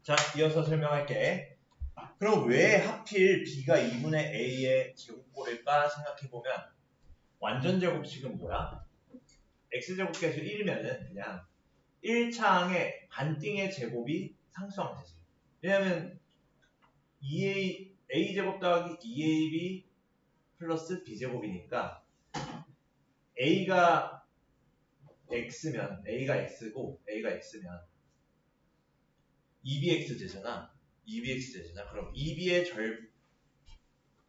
자, 이어서 설명할게. 그럼 왜 하필 b가 2분의 a의 제곱꼴일까 생각해보면 완전 제곱식은 뭐야? x제곱계수 1이면은 그냥 1차항의 반띵의 제곱이 상수항되지. 왜냐면 2a, a제곱 더하기 2ab 플러스 b제곱이니까 a가 x면 a가 x고 a가 x면 2bx 되잖아. 2bx 되잖아. 그럼 2b의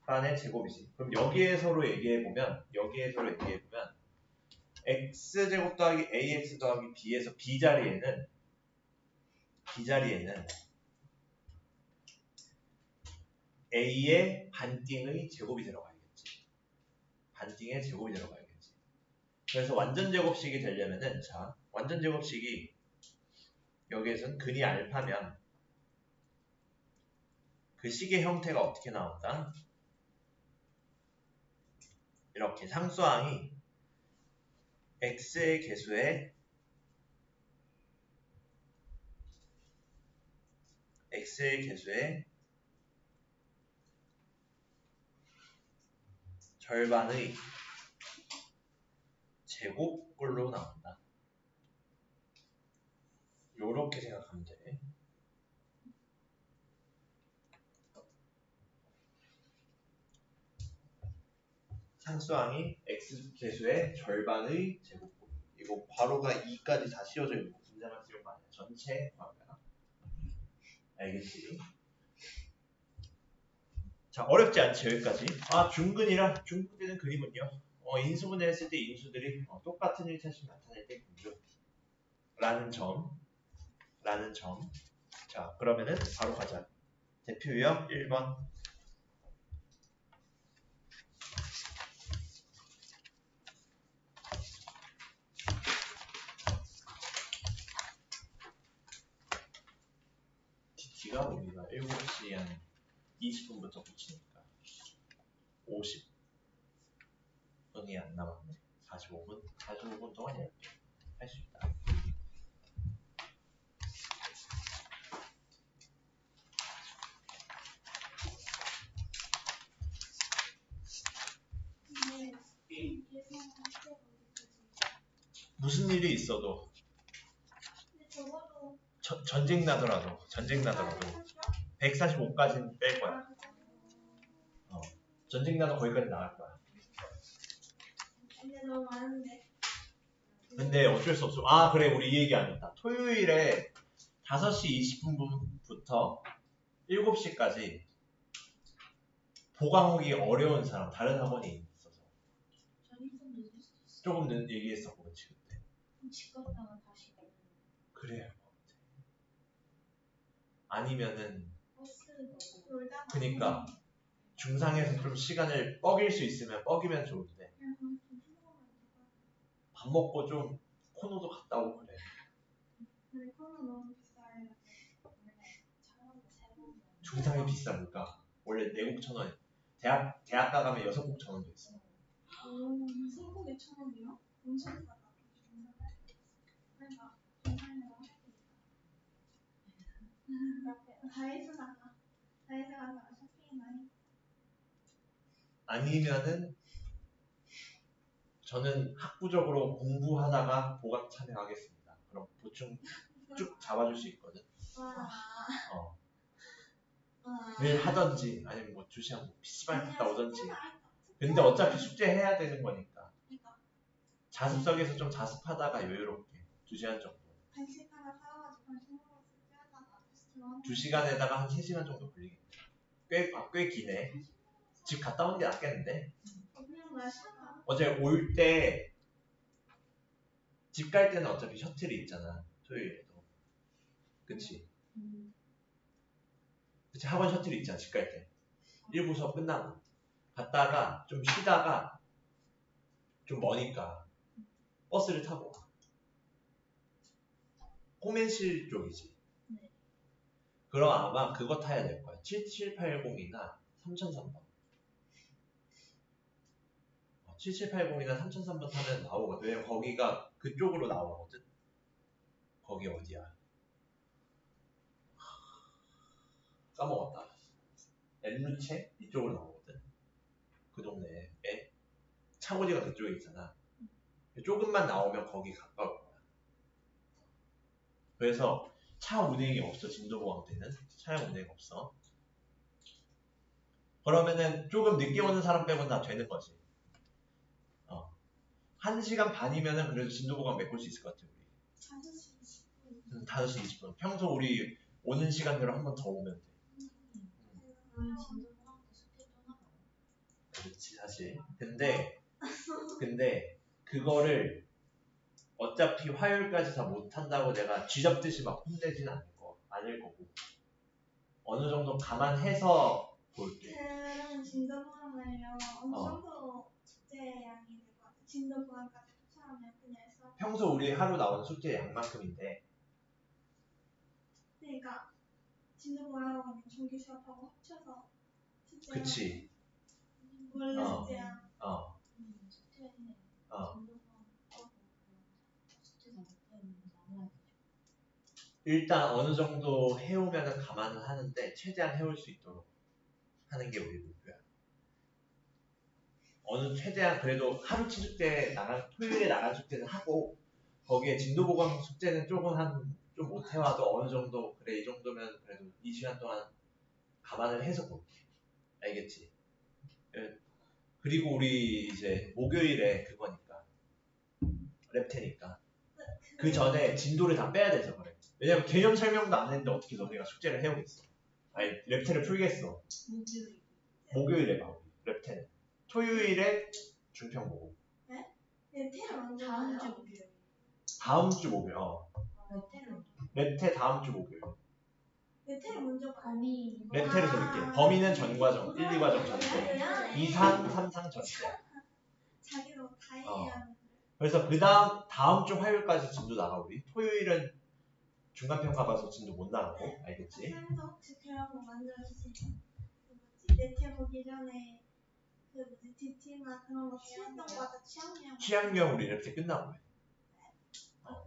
절반의 제곱이지. 그럼 여기에서로 얘기해보면 x제곱 더하기 ax 더하기 b에서 b자리에는 a의 반띵의 제곱이 들어가야겠지. 반띵의 제곱이 들어가야겠지. 그래서 완전 제곱식이 되려면은, 자, 완전 제곱식이 여기에선 근이 알파면 그 식의 형태가 어떻게 나온다? 이렇게 상수항이 x의 개수에 절반의 제곱꼴로 나온다. 요렇게 생각하면 돼. 상수항이 x개수의 절반의 제곱꼴. 이거 괄호가 2까지 다 씌워져 있고 분자만 씌운 거 아니야. 전체 괄호야. 알겠지? 자, 어렵지 않지 여기까지. 아, 중근이라 중근되는 근이군요. 인수분해 했을 때 인수들이 똑같은 1차씩 나타낼 때 근죠. 라는 점. 자, 그러면은 바로 가자. 대표 유형 1번. DT가 우리가 7시 한 20분부터 붙이니까 50분이 안 남았네. 45분 동안 이렇게 할 수 있다. 무슨 일이 있어도 전쟁 나더라도 145까지는 뺄 거야. 전쟁 나도 거기까지 나갈 거야. 근데 너무 많은데. 근데 어쩔 수 없어. 아, 그래, 우리 이 얘기 안 했다. 토요일에 5시 20분부터 7시까지 보강 오기 어려운 사람, 다른 학원이 있어서 조금 얘기했었고, 그치, 그때. 집 갔다가 다시 그래요. 아니면은 놀다가 그니까 중상에서 좀 시간을 뻐길 수 있으면 뻐기면 좋은데 밥 먹고 좀 코노도 갔다 오고 그래. 근데 코너 너무 비싸요. 중상이 비쌉니까? 원래 4곡 1,000원. 대학 가면 6곡 1,000원도 있어. 오, 3곡에 1,000원이요? 엄청 싸다. 그러니까 중상에서 다이소 가서 쇼핑 많이. 아니면은 저는 학부적으로 공부하다가 보강 참여하겠습니다. 그럼 보충 쭉 잡아줄 수 있거든. 늘 하던지 아니면 뭐 2시간 뭐 PC방 갔다 오던지. 근데 어차피 숙제 해야 되는 거니까. 자습석에서 좀 자습하다가 여유롭게 2시간 정도. 2시간에다가 한 3시간 정도 걸리겠네. 꽤 기네. 집 갔다 오는 게 낫겠는데. 어제 올 때 집 갈 때는 어차피 셔틀이 있잖아. 토요일에도. 그치? 그치, 학원 셔틀이 있잖아. 집 갈 때. 1부 수업 끝나고 갔다가 좀 쉬다가 좀 머니까 버스를 타고 호맨실 쪽이지. 그럼 아마 그거 타야 될 거야. 7780이나 3003번. 7780이나 3003번 타면 나오거든. 왜냐면 거기가 그쪽으로 나오거든. 거기 어디야? 까먹었다. N루체 이쪽으로 나오거든. 그 동네에 차고지가 그쪽에 있잖아. 조금만 나오면 거기 가까울 거야. 그래서 차 운행이 없어. 진도보강대는 차량 운행이 없어. 그러면은 조금 늦게 오는 사람 빼고는 다 되는 거지. 1시간 반이면은 그래도 진도보강 메꿀 수 있을 것 같아. 우리 5시 20분. 평소 우리 오는 시간대로 한 번 더 오면 돼. 그렇지 사실. 근데 그거를 어차피 화요일까지 다 못한다고 내가 쥐잡듯이 막 혼내지는 않을 거고 어느 정도 감안해서 볼게. 그럼 진도보강을요 어느 정도 숙제 양이 될 것 같아. 진도보강까지 합쳐하면 그냥 해서. 평소 우리 하루 나오는 숙제 양만큼인데. 그러니까 진도보강하고 정규 수업하고 합쳐서 숙제. 그치. 원래 숙제야. 일단 어느 정도 해오면은 감안은 하는데 최대한 해올 수 있도록 하는 게 우리 목표야. 최대한 그래도 하루치 숙제 토요일에 나간 숙제는 하고 거기에 진도보강 숙제는 조금 좀 못해와도 어느 정도 그래 이 정도면 그래도 이 시간 동안 감안을 해서 볼게. 알겠지? 그리고 우리 이제 목요일에 그거니까 랩테니까 그 전에 진도를 다 빼야 돼서 그래. 왜냐면 개념 설명도 안 했는데 어떻게 너네가 숙제를 해오겠어. 아니 랩테를 풀겠어. 목요일에 봐 우리 랩테는. 토요일에 중평 보고. 네? 랩테를 먼저 다음 주 목요일. 다음 주 목요일. 랩테 다음 주 목요일. 랩테를 먼저 범위. 랩테를 드릴게. 범위는 전과정 1, 2과정 전체. 2, 3, 3, 3 전체. 자기도 다 해야. 그래서 다음 주 화요일까지 진도 나가 우리. 토요일은 중간평가 봐서 진도 못 나가고. 알겠지? 선생님도 혹시 그런 거 만들어주세요. 랩테 보기 전에 DT나 그런 거 취했던 거 같아. 취향형 우리 랩테 끝나고 해.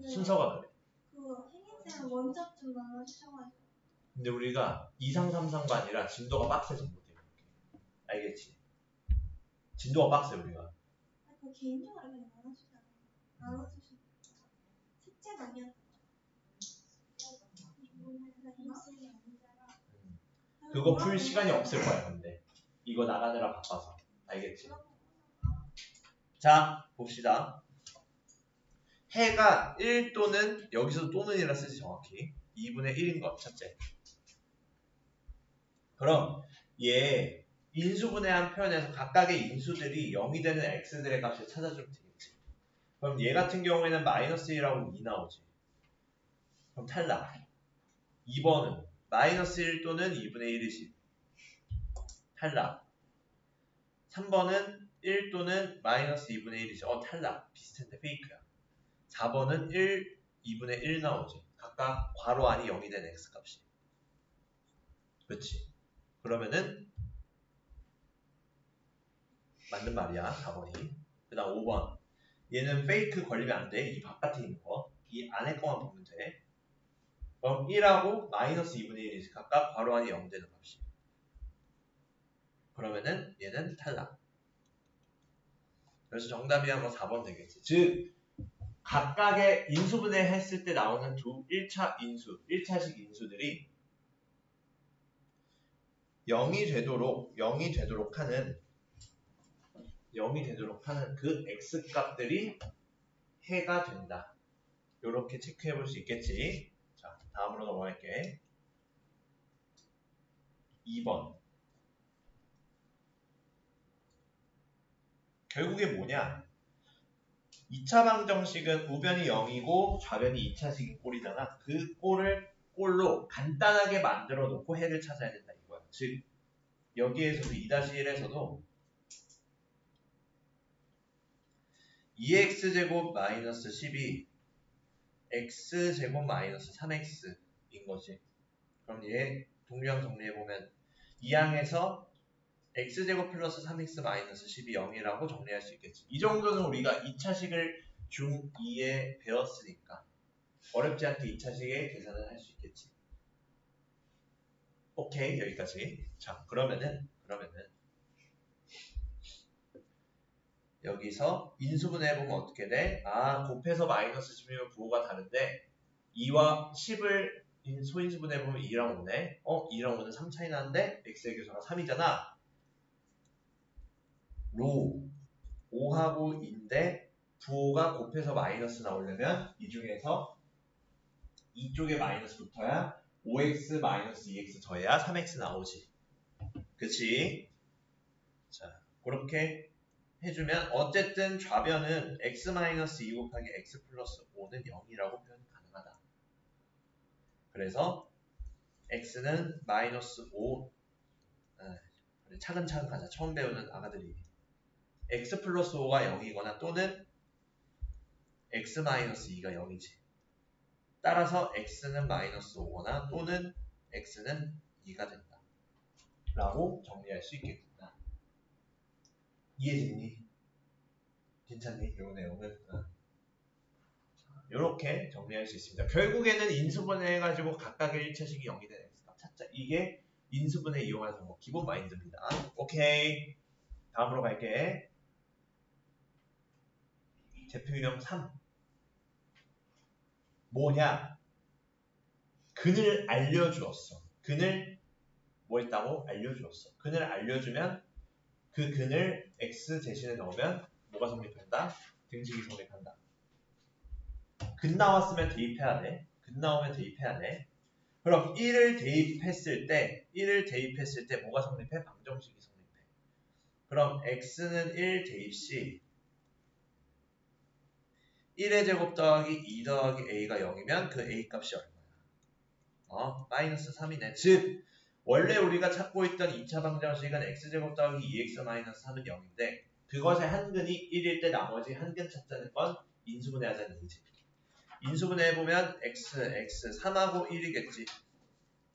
순서가 그래. 그 행인쌤은 원작 좀 나눠주셔가지고. 근데 우리가 2, 3, 3, 3가 아니라 진도가 빡세서 못해. 알겠지? 진도가 빡세 우리가. 그 개인적으로 그냥 나눠주잖아. 나눠주시면 숙제가 아니었던 그거 풀 시간이 없을 거야 근데. 이거 나가느라 바빠서. 알겠지? 자 봅시다. 해가 1 또는 여기서 또는이라 쓰지 정확히 2분의 1인 것 첫째. 그럼 얘 인수분해한 표현에서 각각의 인수들이 0이 되는 x들의 값을 찾아주면 되겠지. 그럼 얘 같은 경우에는 마이너스 1하고 2 나오지. 그럼 탈락. 2번은 마이너스 1 또는 2분의 1이지. 탈락. 3번은 1 또는 마이너스 2분의 1이지. 탈락. 비슷한데 페이크야. 4번은 1, 2분의 1 나오지. 각각 괄호 안이 0이 된 x값이. 그렇지. 그러면은 맞는 말이야. 4번이. 그 다음 5번. 얘는 페이크 걸리면 안 돼. 이 바깥에 있는 거. 이 안에 거만 보면 돼. 그럼 1하고 마이너스 2분의 1이지. 각각 괄호 안이 0 되는 값이. 그러면은 얘는 탈락. 그래서 정답이 아마 4번 되겠지. 즉 각각의 인수분해 했을 때 나오는 1차 인수, 1차식 인수들이 0이 되도록 하는 그 x값들이 해가 된다. 이렇게 체크해 볼 수 있겠지. 자, 다음으로 넘어갈게. 2번. 결국에 뭐냐? 2차 방정식은 우변이 0이고 좌변이 2차식인 꼴이잖아. 그 꼴로 간단하게 만들어 놓고 해를 찾아야 된다 이거야. 즉 여기에서도 2-1에서도 2x제곱 마이너스 10이 x제곱 마이너스 3x인 거지. 그럼 얘 동류항 정리해보면 2항에서 x제곱 플러스 3x 마이너스 10이 0이라고 정리할 수 있겠지. 이 정도는 우리가 2차식을 중2에 배웠으니까 어렵지 않게 2차식의 계산을 할 수 있겠지. 오케이, 여기까지. 자, 그러면은 여기서 인수분해 해보면 어떻게 돼? 아, 곱해서 마이너스 10이면 부호가 다른데 2와 10을 소인수분해 해보면 2랑 5네. 2랑 5는 3 차이 나는데 x의 교사가 3이잖아. 로 5하고 2인데 부호가 곱해서 마이너스 나오려면 이 중에서 이쪽에 마이너스 붙어야 5x 마이너스 2x 더해야 3x 나오지. 그치? 자, 그렇게 해주면 어쨌든 좌변은 x-2 곱하기 x 플러스 5는 0이라고 표현 가능하다. 그래서 x는 마이너스 5 차근차근 가자. 처음 배우는 아가들이 x 플러스 5가 0이거나 또는 x-2가 0이지. 따라서 x는 마이너스 5거나 또는 x는 2가 된다. 라고 정리할 수 있겠구나. 이해됐니? 괜찮니? 요 내용은? 이렇게 정리할 수 있습니다. 결국에는 인수분해 해가지고 각각의 1차식이 0이 되는 x값 찾자. 이게 인수분해 이용한 방법 기본 마인드입니다. 오케이. 다음으로 갈게. 대표 유형 3. 뭐냐? 근을 알려주었어. 근을 뭐 했다고? 알려주었어. 근을 알려주면 그 근을 x 대신에 넣으면 뭐가 성립한다? 등식이 성립한다. 근 나왔으면 대입해야 돼. 근 나오면 대입해야 돼. 그럼 1을 대입했을 때 뭐가 성립해? 방정식이 성립해. 그럼 x는 1 대입 시 1의 제곱 더하기 2 더하기 a가 0이면 그 a 값이 얼마야? 마이너스 3이네. 즉 원래 우리가 찾고 있던 2차 방정식은 x제곱 더하기 2x 마이너스 3은 0인데 그것의 한 근이 1일 때 나머지 한 근 찾자는 건 인수분해 하자는 얘기지. 인수분해 해보면 x 3하고 1이겠지.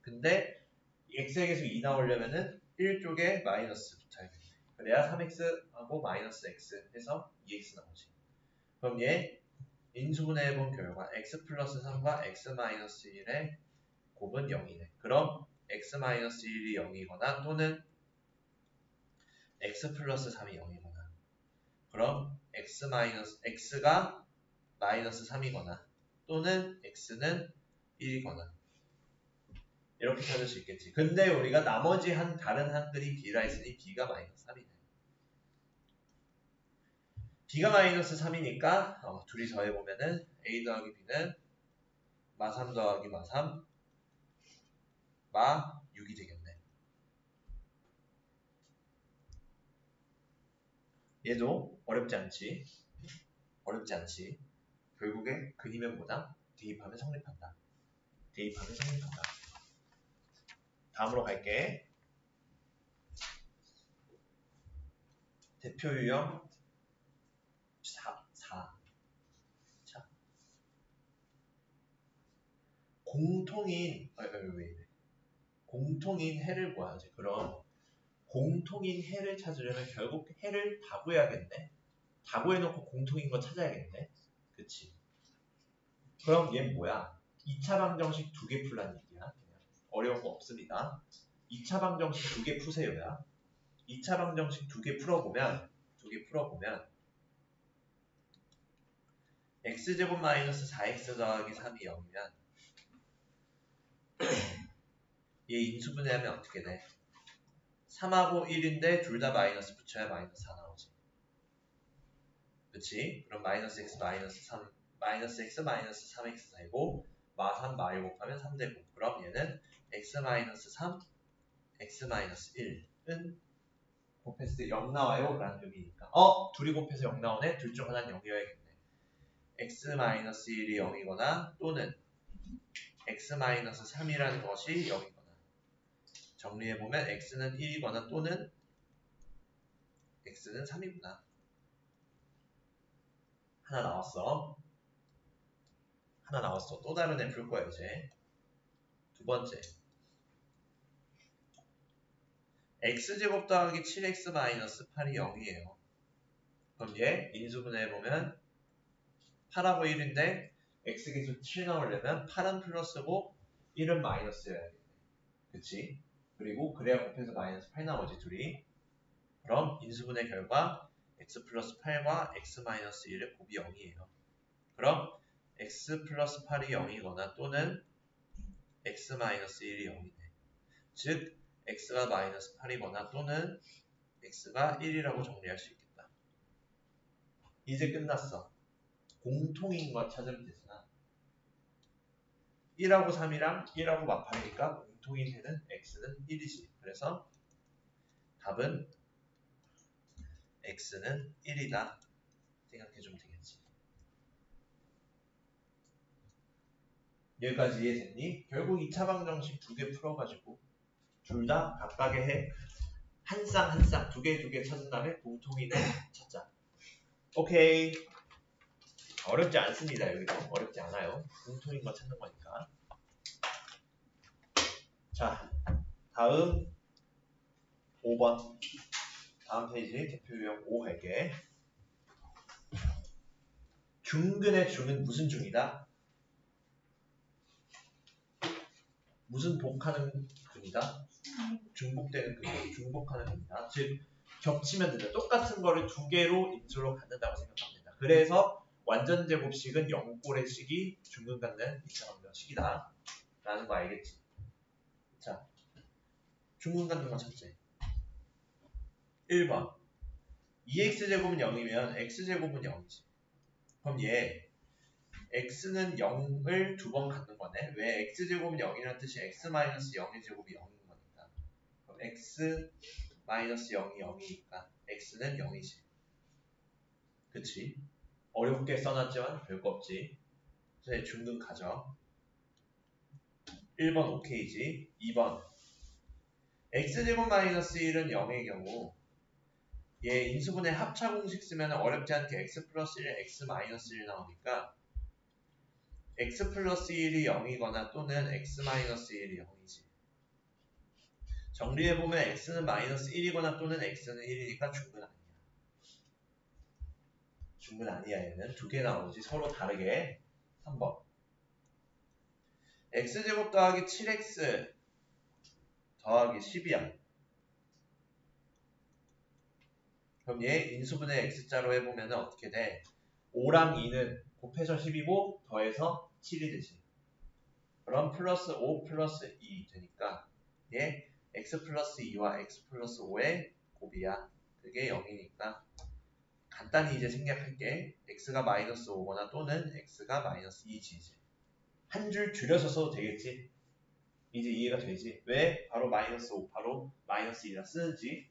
근데 x의 계수 2 나오려면은 1쪽에 마이너스 붙어야겠네. 그래야 3x하고 마이너스 x 해서 2x 나오지. 그럼 얘 인수분해 해본 결과 x 플러스 3과 x 마이너스 1의 곱은 0이네. 그럼 x 마이너스 1이 0이거나 또는 x 플러스 3이 0이거나 그럼 x가 마이너스 3이거나 또는 x는 1이거나 이렇게 찾을 수 있겠지. 근데 우리가 나머지 다른 한글이 b라 했으니 b가 마이너스 3이네. b가 마이너스 3이니까 둘이 더해보면은 a 더하기 b는 마 3 더하기 마 3, 마 6이 되겠네. 얘도 어렵지 않지. 결국에 근이면 뭐다? 대입하면 성립한다. 다음으로 갈게. 대표 유형 4. 자, 공통인 해를 구하지. 그럼 공통인 해를 찾으려면 결국 해를 다 구해야겠네. 다 구해놓고 공통인 거 찾아야겠네. 그치? 그럼 얘는 뭐야? 2차 방정식 2개 풀란 얘기야. 그냥 어려운 거 없습니다. 2차 방정식 2개 푸세요야. 2차 방정식 2개 풀어보면 x제곱 마이너스 4x 더하기 3이 0이면 얘 인수분해하면 어떻게 돼? 3하고 1인데 둘 다 마이너스 붙여야 마이너스 4 나오지. 그치? 그럼 마이너스 x 마이너스 3 마이너스 x 마이너스 3x 되고 마 3 마 1 곱하면 3 되고 그럼 얘는 x 마이너스 3 x 마이너스 1은 곱했을 때 0 나와요? 라는 의미니까 둘이 곱해서 0 나오네? 둘 중 하나는 0이어야겠네. x 마이너스 1이 0이거나 또는 x 마이너스 3이라는 것이 0이거나 정리해보면 x는 1이거나 또는 x는 3이구나. 하나 나왔어. 또 다른 애 풀 거야 이제. 두 번째. x제곱 더하기 7x 마이너스 8이 0이에요. 그럼 얘 인수분해 해보면 8하고 1인데 x계수 7 나오려면 8은 플러스고 1은 마이너스여야겠네. 그치? 그리고 그래야 곱해서 마이너스 8 나오지 둘이. 그럼 인수분해 결과 x 플러스 8과 x 마이너스 1의 곱이 0이에요. 그럼 x 플러스 8이 0이거나 또는 x 마이너스 1이 0이네. 즉 x가 마이너스 8이거나 또는 x가 1이라고 정리할 수 있겠다. 이제 끝났어. 공통인 것 찾으면 되잖아. 1하고 3이랑 1하고 마팔이니까 공통인 해는 x는 1이지. 그래서 답은 x는 1이다 생각해주면 되겠지. 여기까지 이해됐니? 결국 2차 방정식 2개 풀어가지고 둘 다 각각의 해 한 쌍 한 쌍 두 개 찾은 다음에 공통인을 찾자. 오케이. 어렵지 않습니다. 여기도 어렵지 않아요. 공통인 거 찾는 거니까. 자, 다음 5번. 다음 페이지 대표 유형 5 할게. 중근의 중은 무슨 중이다? 무슨 복하는 근이다? 중복되는 근이다. 중복하는 근이다. 즉 겹치면 된다. 똑같은 거를 두 개로 인수로 갖는다고 생각하면 된다. 그래서 완전 제곱식은 0꼴의 식이 중근 갖는 2차 방정식이다 라는 거 알겠지? 자, 중근 갖는 거 첫째. 1번 2x제곱은 0이면 x제곱은 0이지. 그럼 얘 x는 0을 두 번 갖는 거네. 왜? x제곱은 0이라는 뜻이 x-0의 제곱이 0인 거니까. 그럼 x-0이 0이니까 x는 0이지. 그치? 어렵게 써놨지만 별거 없지. 그래서 중근 가져. 1번 오케이지. 2번 x제곱 마이너스 1은 0의 경우 얘 인수분해 합차 공식 쓰면 어렵지 않게 x 플러스 1, x 마이너스 1 나오니까 x 플러스 1이 0이거나 또는 x 마이너스 1이 0이지. 정리해보면 x는 마이너스 1이거나 또는 x는 1이니까 중근 아니야. 중근 아니야. 얘는 두 개 나오지. 서로 다르게. 3번 x제곱 더하기 7x 더하기 10이야. 그럼 얘 인수분해 x자로 해보면 어떻게 돼? 5랑 2는 곱해서 10이고 더해서 7이 되지. 그럼 플러스 5 플러스 2 되니까 얘 x 플러스 2와 x 플러스 5의 곱이야. 그게 0이니까 간단히 이제 생략할게. x가 마이너스 5거나 또는 x가 마이너스 2지. 한 줄 줄여서 써도 되겠지? 이제 이해가 되지? 왜? 바로 마이너스 5, 바로 마이너스 2라 쓰는지.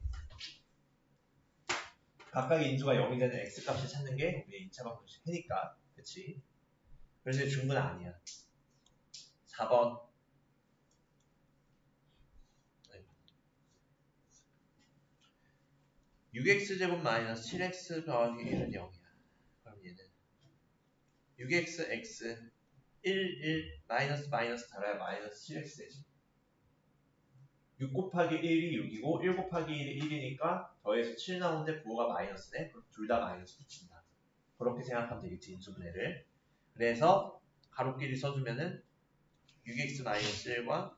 각각의 인수가 0이 되는 x값을 찾는 게 우리의 2차 방정식 해니까. 그치? 그래서 중근 아니야. 4번 6x제곱 마이너스 7x 더하기 1은 0이야. 그럼 얘는 6x, x 1, 마이너스 달아야 마이너스 7x 되지. 6 곱하기 1이 6이고 1 곱하기 1이 1이니까 더해서 7 나오는데 부호가 마이너스네. 그럼 둘 다 마이너스 붙인다. 그렇게 생각하면 되겠지. 인수분해를. 그래서 가로끼리 써주면은 6x-1과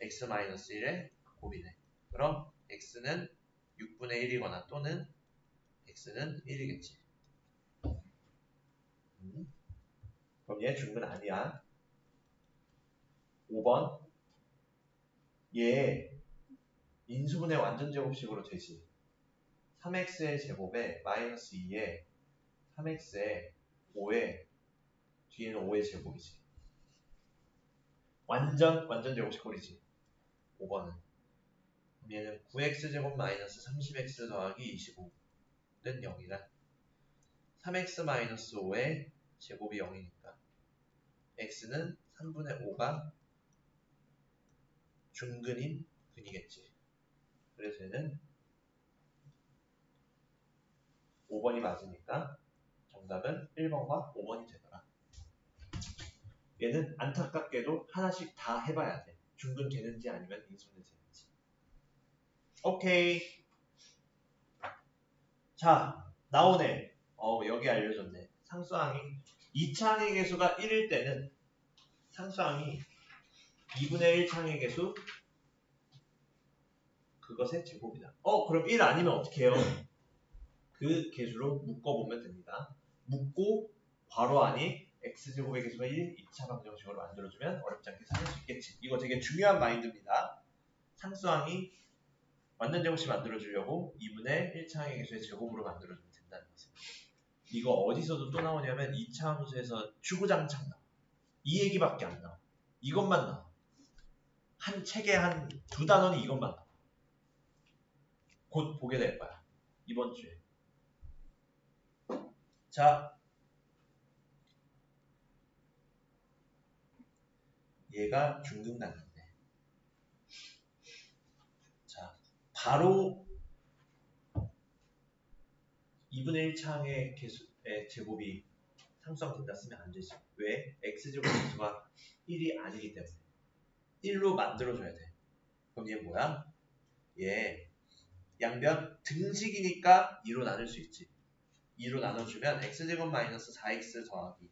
x-1의 곱이네. 그럼 x는 6분의 1이거나 또는 x는 1이겠지. 그럼 얘 중근 아니야. 5번 얘 인수분해 완전 제곱식으로 되지. 3x의 제곱에 마이너스 2에 3x에 5에 뒤에는 5의 제곱이지. 완전 제곱식꼴이지. 5번은. 얘는 9x제곱 마이너스 30x 더하기 25는 0이라 3x 마이너스 5의 제곱이 0이니까 x는 3분의 5가 중근인 근이겠지. 그래서 얘는 5번이 맞으니까 정답은 1번과 5번이 되더라. 얘는 안타깝게도 하나씩 다 해봐야 돼. 중근 되는지 아니면 인수분해 되는지. 오케이. 자, 나오네. 여기 알려줬네. 상수항이 2차 항의 개수가 1일 때는 상수항이 2분의 1 항의 개수 그것의 제곱이다. 그럼 1 아니면 어떻게 해요? 그 개수로 묶어보면 됩니다. 묶고 괄호 안이 x제곱의 개수가 1, 2차 방정식으로 만들어주면 어렵지 않게 찾을 수 있겠지. 이거 되게 중요한 마인드입니다. 상수항이 완전 제곱식 만들어주려고 2분의 1차항의 개수의 제곱으로 만들어주면 된다는 거죠. 이거 어디서도 또 나오냐면 2차 함수에서 주구장창 나와. 이 얘기밖에 안 나와. 이것만 나와. 한 책에 한 2단원이 이것만 나와. 곧 보게 될 거야. 이번 주에. 자, 얘가 중등단위인데. 자, 바로 2분의 1차항의 개수의 제곱이 상수항 된다 쓰면 안 되지. 왜? x제곱 개수가 1이 아니기 때문에. 1로 만들어줘야 돼. 그럼 얘 뭐야? 얘 양변 등식이니까 2로 나눌 수 있지. 2로 나눠주면 x제곱 마이너스 4x 더하기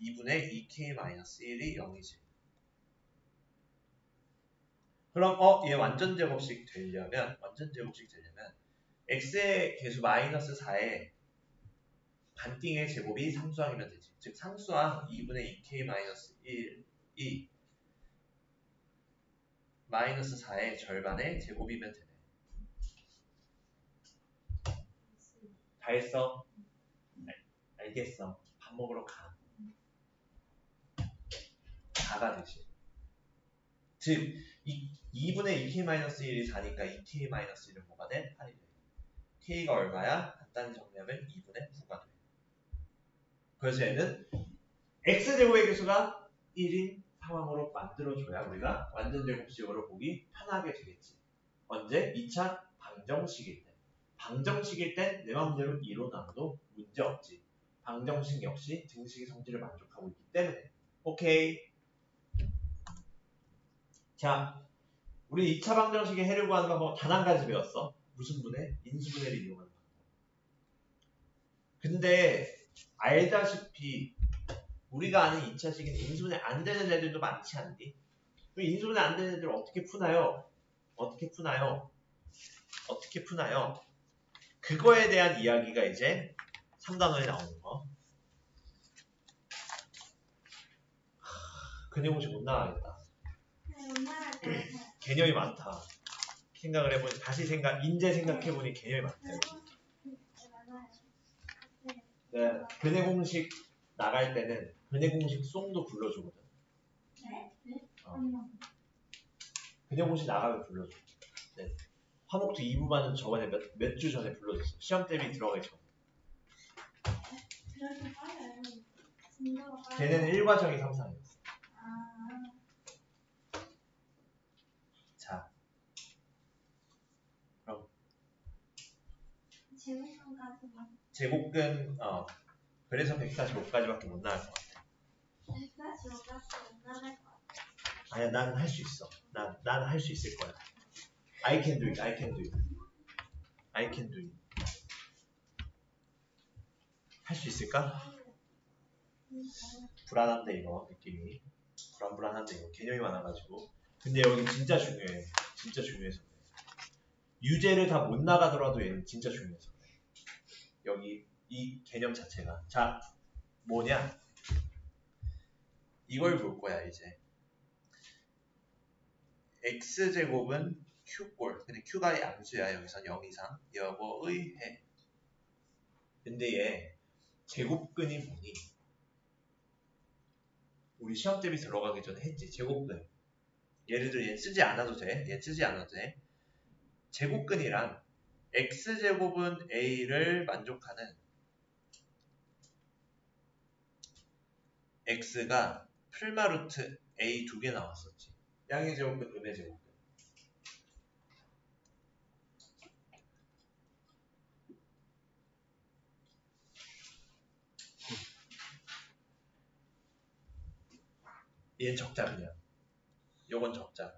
2분의 2k 마이너스 1이 0이지. 그럼 얘 완전 제곱식 되려면 x의 개수 마이너스 4에 반띵의 제곱이 상수항이면 되지. 즉 상수항 2분의 2k 마이너스 1이 마이너스 4의 절반의 제곱이면 되네. 다 했어? 알겠어. 밥 먹으러 가. 가가 되지. 즉 2분의 2k-1이 4니까 2k-1은 뭐가 돼? 8이 돼. k가 얼마야? 간단히 정리하면 2분의 9가 돼. 그래서 얘는 x제곱의 개수가 1인 상황으로 만들어줘야 우리가 완전 제곱식으로 보기 편하게 되겠지. 언제? 2차 방정식일 때. 방정식일 땐 내 마음대로 2로 나눠도 문제없지. 방정식 역시 등식의 성질을 만족하고 있기 때문에. 오케이. 자, 우리 2차 방정식의 해를 구하는 방법 단 한 가지 배웠어. 무슨 분해? 인수분해를 이용하는 방법. 근데 알다시피 우리가 아는 2차식은 인수분해 안 되는 애들도 많지 않니? 그럼 인수분해 안 되는 애들 어떻게 푸나요? 그거에 대한 이야기가 이제 3단원에 나오는 거. 근해공식 못 나가겠다. 개념이 많다. 생각을 해보니 인제 생각해보니 개념이 많다. 네, 근해공식 나갈 때는 근해공식 송도 불러주거든. 근해공식 나가면 불러줘. 네. 화목도 2부반은 저번에 몇 주 전에 불러줬어. 시험 대비 들어가기 전에. 걔네는 1과정이 3상이었어. 자, 그럼 제곱근 그래서 145까지밖에 못 나갈 것 같아. 145까지 못 나갈 것 같아. 아니야, 나는 할 수 있어. 나는 할 수 있을 거야. I can do it. 할 수 있을까? 불안한데 이거 느낌이. 불안한데 이거 개념이 많아가지고. 근데 여기 진짜 중요해. 진짜 중요해서 그래. 유제를 다 못 나가더라도 얘는 진짜 중요해서 그래. 여기 이 개념 자체가. 자, 뭐냐? 이걸 볼 거야 이제. x제곱은 q꼴. 근데 q가 양수야. 여기선 0 이상. 여보의 해. 근데 얘 제곱근이 뭐니? 우리 시험 대비 들어가기 전에 했지. 제곱근. 예를 들어 얘 쓰지 않아도 돼. 제곱근이랑 x제곱은 a를 만족하는 x가 풀마루트 a 2개 나왔었지. 양의 제곱근, 음의 제곱근. 얘는 적자 그냥. 요건 적자.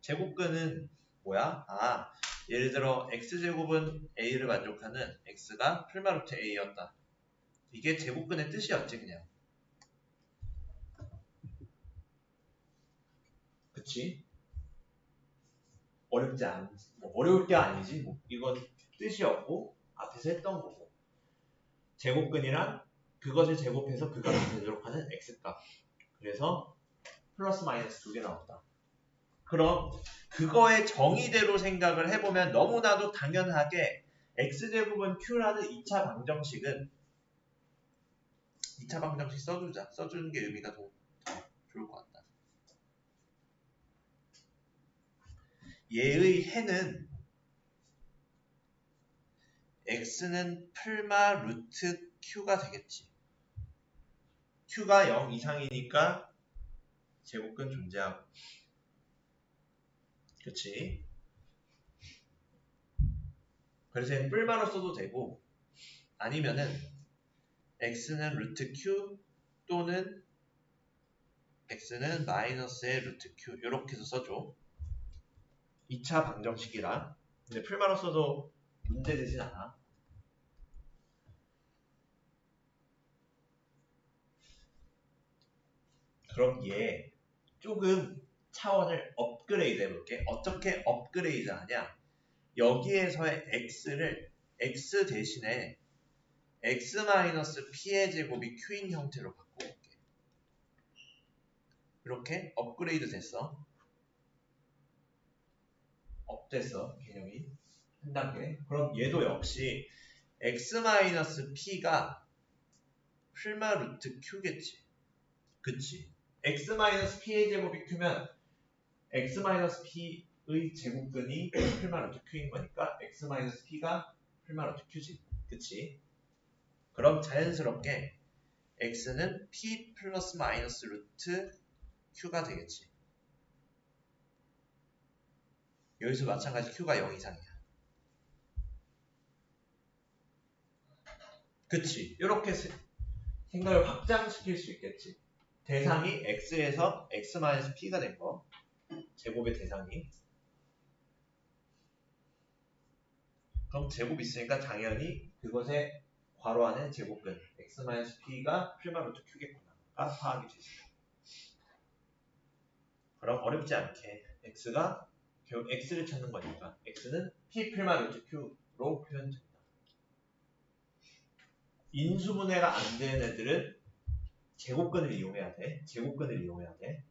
제곱근은 뭐야? 예를 들어 x제곱은 a를 만족하는 x가 풀마루트 a였다. 이게 제곱근의 뜻이었지 그냥. 그치? 어렵지 않, 뭐 어려울 게 아니지. 뭐 이건 뜻이 없고 앞에서 했던 거고. 제곱근이란 그것을 제곱해서 그 값이 되도록 하는 x값. 그래서 플러스 마이너스 두 개 나온다. 그럼 그거의 정의대로 생각을 해보면 너무나도 당연하게 x제곱은 q라는 2차 방정식은 2차 방정식 써주자. 써주는 게 의미가 더 좋을 것 같다. 얘의 해는 x는 풀마 루트 q가 되겠지. q가 0 이상이니까 제곱근 존재하고. 그치? 그래서 얘는 풀마로 써도 되고 아니면은 x는 루트 q 또는 x는 마이너스의 루트 q 이렇게 해서 써줘. 2차 방정식이라. 근데 풀마로 써도 문제되진 않아. 그럼 얘 조금 차원을 업그레이드 해볼게. 어떻게 업그레이드 하냐? 여기에서의 x를 x 대신에 x-p의 제곱이 q인 형태로 바꿔볼게. 이렇게 업그레이드 됐어. 업됐어. 개념이. 한 단계. 그럼 얘도 역시 x-p가 풀마 루트 q겠지. 그치? x-p의 제곱이 q면 x-p의 제곱근이 풀마 루트 q인 거니까 x-p가 풀마 루트 q지. 그치? 그럼 자연스럽게 x는 p 플러스 마이너스 루트 q가 되겠지. 여기서 마찬가지 q가 0 이상이야. 그치? 이렇게 생각을 확장시킬 수 있겠지. 대상이 x에서 x-p가 된 거. 제곱의 대상이. 그럼 제곱 있으니까 당연히 그것의 괄호 안에 제곱근 x-p가 풀마 루트 q겠구나. 파악이 되죠. 그럼 어렵지 않게 x가 결국 x를 찾는 거니까 x는 p 풀마 루트 q로 표현된다. 인수분해가 안 되는 애들은 제곱근을 이용해야 돼. 제곱근을 이용해야 돼.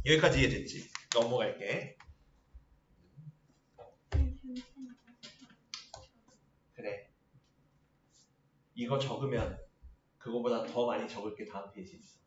여기까지 이해됐지? 넘어갈게. 그래. 이거 적으면 그거보다 더 많이 적을 게 다음 페이지 있어.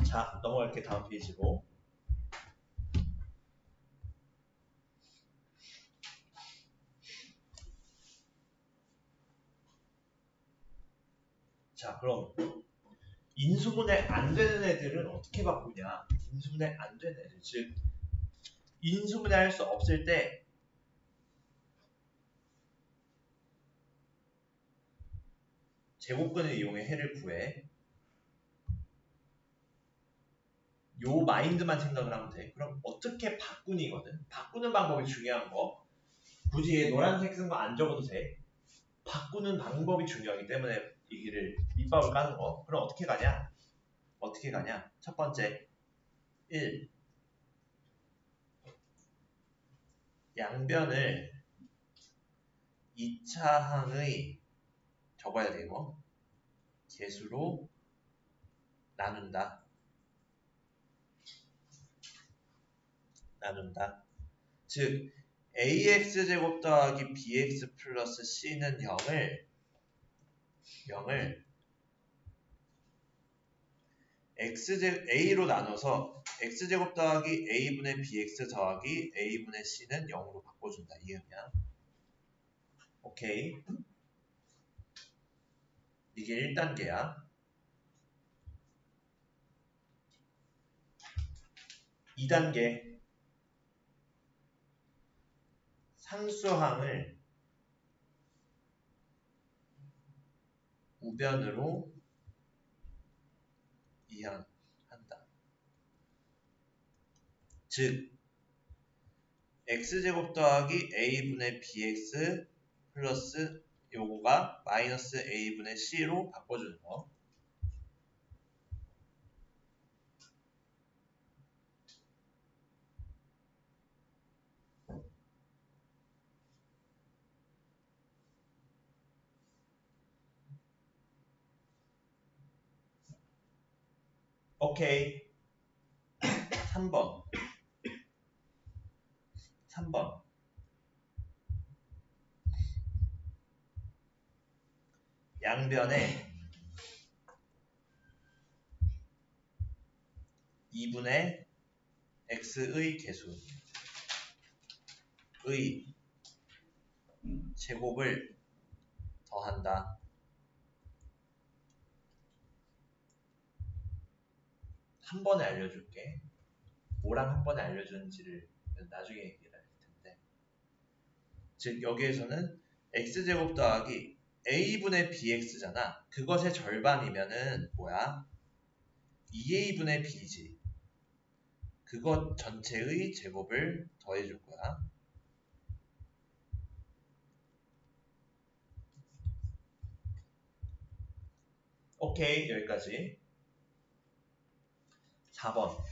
자, 넘어갈게. 다음 페이지로. 자, 그럼 인수분해 안 되는 애들은 어떻게 바꾸냐? 인수분해 안 되는 애들, 즉 인수분해 할 수 없을 때 제곱근을 이용해 해를 구해. 요 마인드만 생각을 하면 돼. 그럼 어떻게 바꾸니거든? 바꾸는 방법이 중요한 거. 굳이 노란색 쓴 거 안 적어도 돼. 바꾸는 방법이 중요하기 때문에 이기를 밑밥을 까는 거. 그럼 어떻게 가냐? 어떻게 가냐? 첫 번째 1. 양변을 2차항의 적어야 되고 개수로 나눈다. 즉 ax제곱 더하기 bx 플러스 c는 0을 a로 나눠서 x제곱 더하기 a분의 bx 더하기 a분의 c는 0으로 바꿔준다. 이음이야. 오케이. 이게 1단계야. 2단계. 상수항을 우변으로 이항한다. 즉 x제곱 더하기 a분의 bx 플러스 요거가 마이너스 a분의 c로 바꿔주는 거. 오케이. 3번. 양변에 2분의 x의 개수의 제곱을 더한다. 한 번에 알려줄게. 뭐랑 한 번에 알려주는지를 나중에 얘기를 할 텐데. 즉 여기에서는 x제곱 더하기 a분의 bx잖아. 그것의 절반이면은 뭐야? 2a분의 b지. 그것 전체의 제곱을 더해줄 거야. 오케이, 여기까지. 4번.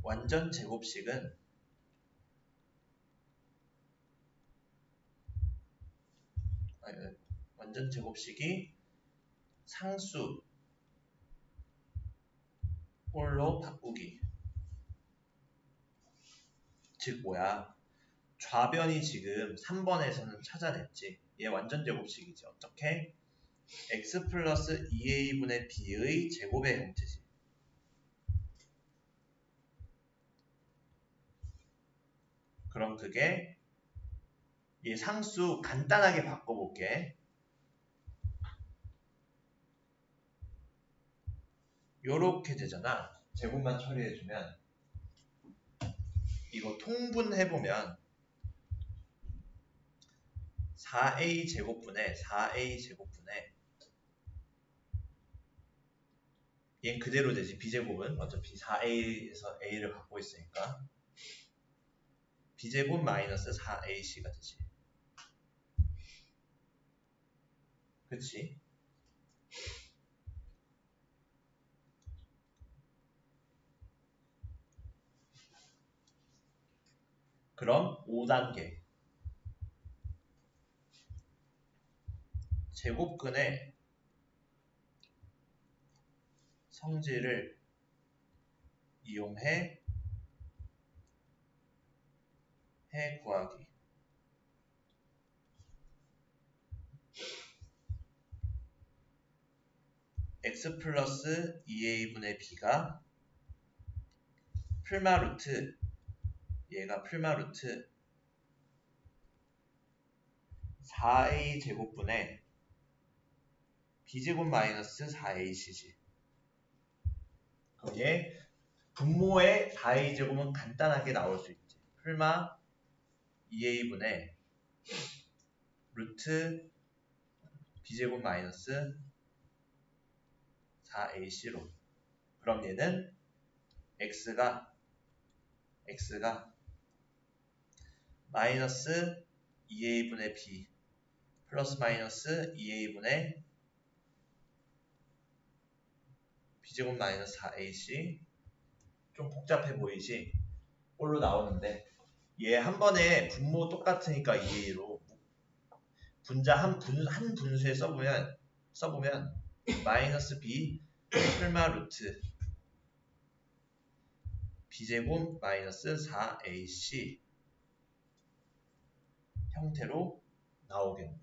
완전 제곱식은 완전 제곱식이 상수 꼴로 바꾸기. 즉 뭐야? 좌변이 지금 3번에서는 찾아냈지. 얘 완전 제곱식이지. 어떻게? x 플러스 2a분의 b의 제곱의 형태지. 그럼 그게 이 상수 간단하게 바꿔볼게. 요렇게 되잖아. 제곱만 처리해주면 이거 통분해보면 4a 제곱분의 4a 제곱분의 얘는 그대로 되지. b제곱은 어차피 4a에서 a를 갖고 있으니까 b제곱 마이너스 4ac가 되지. 그치? 그럼 5단계 제곱근의 성질을 이용해 구하기. x 플러스 2a분의 b가 풀마루트 얘가 풀마루트 4a 제곱분의 b제곱 마이너스 4ac지. 그럼 얘 분모의 4a 제곱은 간단하게 나올 수 있지. 풀마 2a분의 루트 b제곱 마이너스 4ac로. 그럼 얘는 x가 마이너스 2a분의 b 플러스 마이너스 2a분의 b제곱 마이너스 4ac. 좀 복잡해 보이지? 꼴로 나오는데 얘 한 번에 분모 똑같으니까 2a로 분자 한 분수에 써보면 마이너스 b 풀마 루트 b제곱 마이너스 4ac 형태로 나오겠네.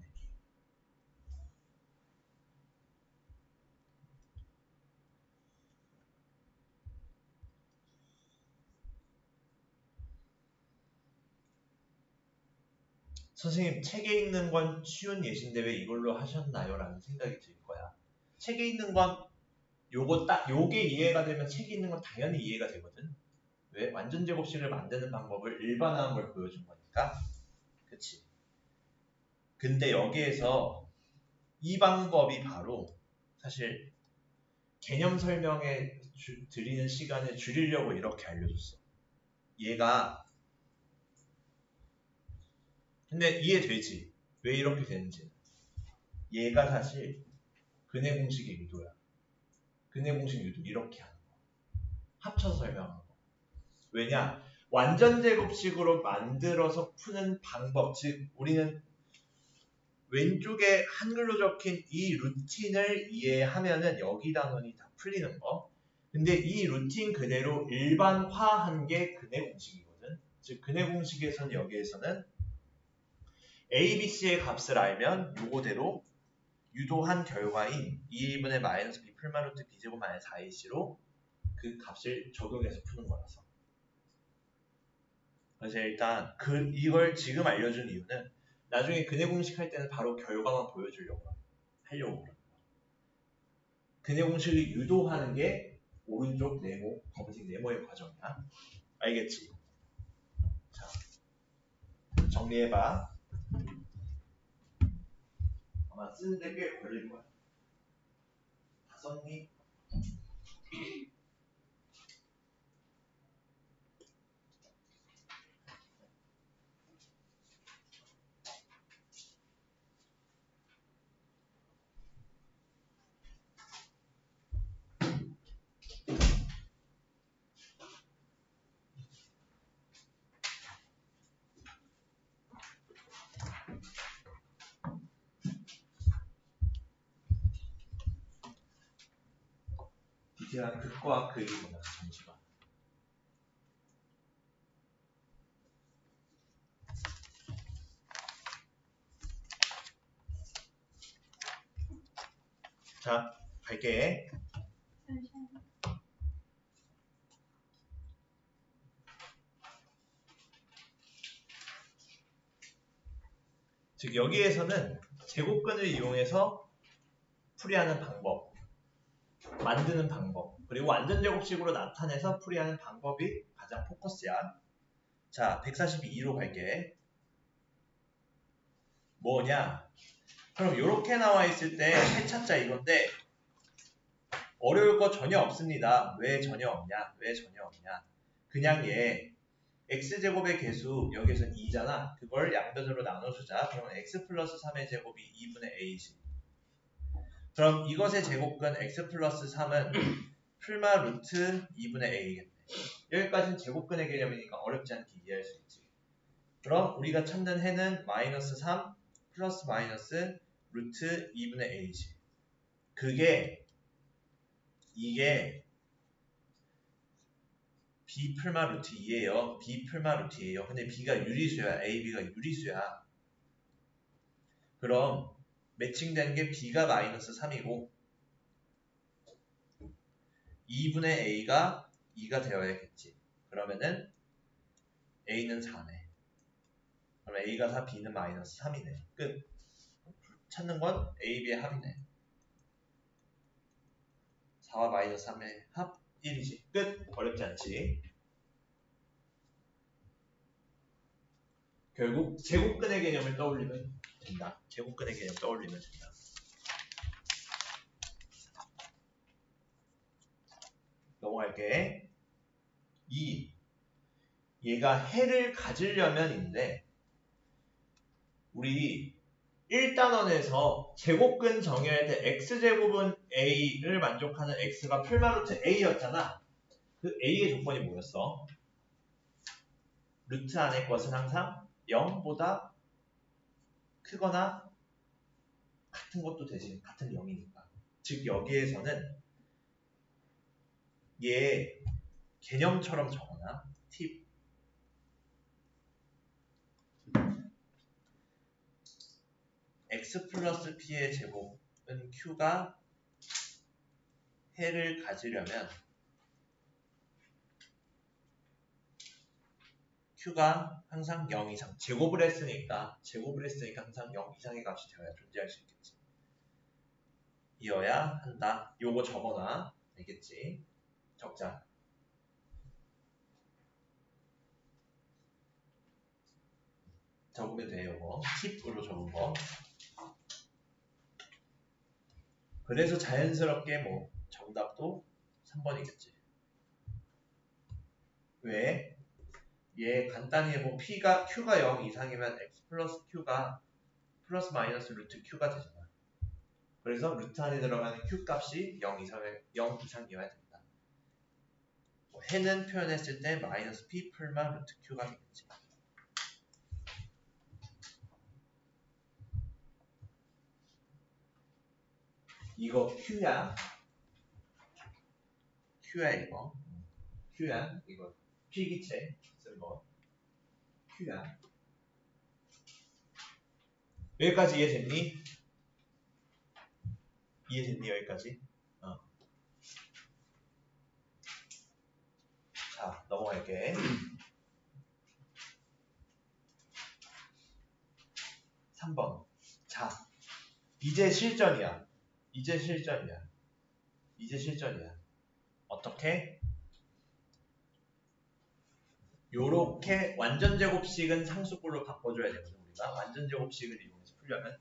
선생님 책에 있는 건 쉬운 예시인데 왜 이걸로 하셨나요? 라는 생각이 들 거야. 책에 있는 건 요거 딱 요게 이해가 되면 책에 있는 건 당연히 이해가 되거든. 왜? 완전 제곱식을 만드는 방법을 일반화한 걸 보여준 거니까. 그치? 근데 여기에서 이 방법이 바로 사실 개념 설명에 드리는 시간을 줄이려고 이렇게 알려줬어. 얘가 근데 이해되지? 왜 이렇게 되는지. 얘가 사실 근해 공식의 유도야. 근해 공식 유도 이렇게 하는 거. 합쳐서 설명하는 거. 왜냐? 완전 제곱식으로 만들어서 푸는 방법, 즉 우리는 왼쪽에 한글로 적힌 이 루틴을 이해하면은 여기 단원이 다 풀리는 거. 근데 이 루틴 그대로 일반화한 게 근해 공식이거든. 즉 근해 공식에서는 여기에서는 A, B, C의 값을 알면 요거대로 유도한 결과인 2분의 마이너스 B 풀마 루트 B제곱 마이너스 4AC로 그 값을 적용해서 푸는 거라서. 그래서 일단 이걸 지금 알려준 이유는 나중에 근해 공식 할 때는 바로 결과만 보여주려고 하려고 그러는 거야. 근해 공식을 유도하는 게 오른쪽 네모, 검은색 네모의 과정이야. 알겠지? 자, 정리해봐. 아마 쓰는데 꽤 걸릴 거야. 다 썼니? 디테일한 극과 극이구나. 잠시만. 자, 갈게. 즉 여기에서는 제곱근을 이용해서 풀이하는 방법, 만드는 방법, 그리고 완전 제곱식으로 나타내서 풀이하는 방법이 가장 포커스야. 자, 142로 갈게. 뭐냐? 그럼 이렇게 나와 있을 때 해찾자 이건데 어려울 거 전혀 없습니다. 왜 전혀 없냐? 왜 전혀 없냐? 그냥 얘 x제곱의 개수 여기서는 2잖아. 그걸 양변으로 나눠주자. 그러면 x 플러스 3의 제곱이 2분의 a지. 그럼 이것의 제곱근 x 플러스 3은 풀마 루트 2분의 a겠네. 여기까지는 제곱근의 개념이니까 어렵지 않게 이해할 수 있지. 그럼 우리가 찾는 해는 마이너스 3 플러스 마이너스 루트 2분의 a지. 이게 b 풀마 루트 2예요. b 풀마 루트예요. 근데 b가 유리수야. a, b가 유리수야. 그럼 매칭되는 게 b가 마이너스 3이고 2분의 a가 2가 되어야겠지. 그러면은 a는 4네. 그럼 a가 4, b는 마이너스 3이네. 끝. 찾는 건 a, b의 합이네. 4와 마이너스 3의 합 1이지. 끝. 어렵지 않지. 결국 제곱근의 개념을 떠올리면 된다. 제곱근의 개념 떠올리면 된다. 넘어갈게. 2. 얘가 해를 가지려면인데 우리 1단원에서 제곱근 정의할 때 x제곱은 a를 만족하는 x가 풀마루트 a였잖아. 그 a의 조건이 뭐였어? 루트 안의 것은 항상 0보다 크거나 같은 것도 대신 같은 0이니까. 즉 여기에서는 얘 개념처럼 적어놔. 팁. x 플러스 p의 제곱은 q가 해를 가지려면 Q가 항상 0 이상. 제곱을 했으니까 항상 0 이상의 값이 되어야 존재할 수 있겠지. 이어야 한다. 요거 적어놔. 알겠지? 적자. 적으면 돼, 요거. 팁으로 적은 거. 그래서 자연스럽게 뭐 정답도 3번이겠지. 왜? 얘 간단히 해보면 Q가 0 이상이면 X 플러스 Q가 플러스 마이너스 루트 Q가 되잖아. 그래서 루트 안에 들어가는 Q 값이 0 이상이어야 된다. 뭐 해는 표현했을 때 마이너스 P 풀만 루트 Q가 되겠지. 이거 Q야 이거. Q야 이거. 필기체 쓴 거. Q야. 여기까지 이해됐니? 이해됐니 여기까지? 자, 넘어갈게. 3번. 자, 이제 실전이야. 어떻게? 요렇게 완전 제곱식은 상수꼴로 바꿔줘야 되거든, 우리가. 완전 제곱식을 이용해서 풀려면.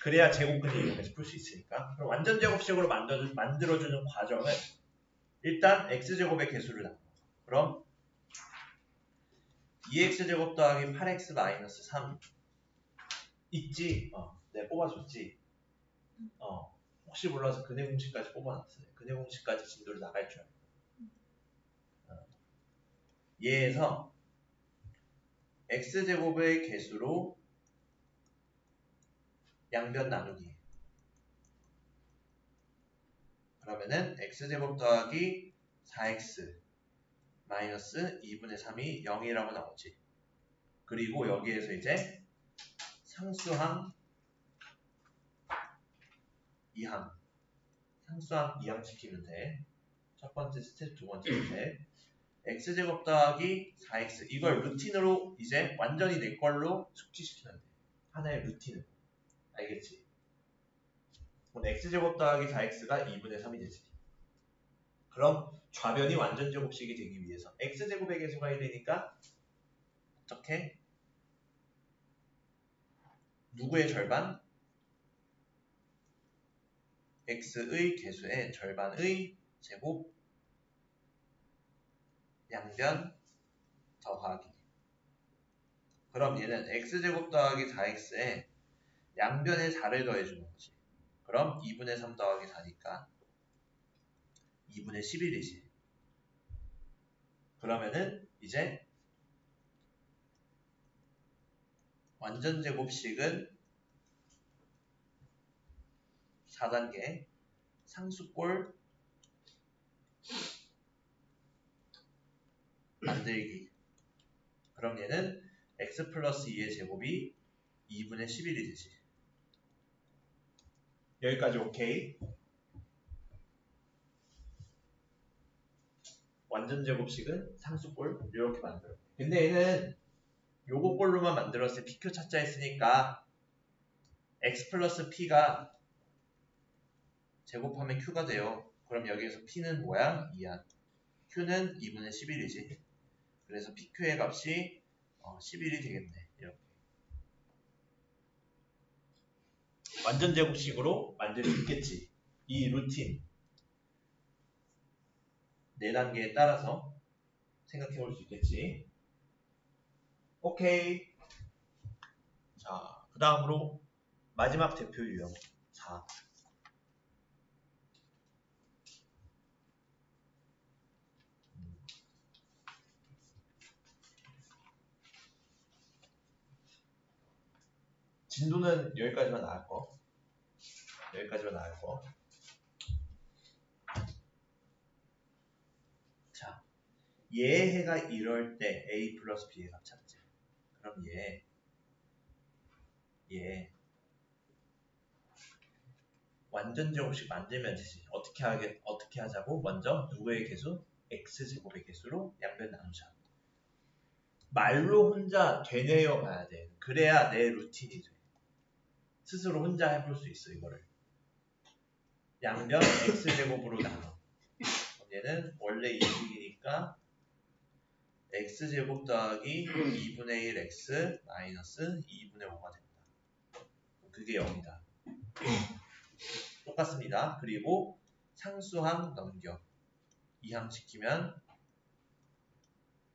그래야 제곱근을 이용해서 풀 수 있으니까. 그럼 완전 제곱식으로 만들어주는 과정은 일단 x제곱의 개수를 나눠. 그럼 2x제곱 더하기 8x 마이너스 3 있지? 내가 뽑아줬지? 혹시 몰라서 근해 공식까지 뽑아놨어. 근해 공식까지 진도를 나갈 줄 알고. 얘에서 x제곱의 개수로 양변 나누기. 그러면은 x제곱 더하기 4x 마이너스 2분의 3이 0이라고 나오지. 그리고 여기에서 이제 상수항 2항. 상수항 2항 시키면 돼. 첫 번째 스텝, 두 번째 스텝. x제곱 더하기 4x. 이걸 루틴으로 이제 완전히 내 걸로 숙지시키면 돼. 하나의 루틴으로. 알겠지? 그럼 x제곱 더하기 4x가 2분의 3이 되지. 그럼 좌변이 완전 제곱식이 되기 위해서 x제곱의 개수가 1이니까 어떻게? 누구의 절반? x의 개수의 절반의 제곱 양변 더하기. 그럼 얘는 x제곱 더하기 4x에 양변에 4를 더해주는 거지. 그럼 2분의 3 더하기 4니까 2분의 11이지. 그러면은 이제 완전 제곱식은 4단계 상수꼴 만들기. 그럼 얘는 x 플러스 2의 제곱이 2분의 11이 되지. 여기까지 오케이? 완전 제곱식은 상수꼴 이렇게 만들어. 근데 얘는 요거 꼴로만 만들었을 때 PQ 찾자 했으니까 x 플러스 p가 제곱하면 q가 돼요. 그럼 여기에서 p는 뭐야? 2야. q는 2분의 11이지. 그래서 PQ의 값이 11이 되겠네. 이렇게. 완전 제곱식으로 만들 수 있겠지. 이 루틴 4단계에 따라서 생각해 볼 수 있겠지. 오케이. 자, 그 다음으로 마지막 대표 유형 4. 진도는 여기까지만 나갈 거. 자, 얘 해가 이럴 때 a 플러스 b의 값 찾지. 그럼 얘 완전 제곱식 만들면 되지. 어떻게 하자고? 먼저 누구의 개수? x제곱의 개수로 양변 나누자. 말로 혼자 되뇌어 봐야 돼. 그래야 내 루틴이 돼. 스스로 혼자 해볼 수 있어, 이거를. 양변 x제곱으로 나눠. 얘는 원래 2식이니까 x제곱 더하기 2분의 1 x 마이너스 2분의 5가 된다. 그게 0이다. 똑같습니다. 그리고 상수항 넘겨. 2항 시키면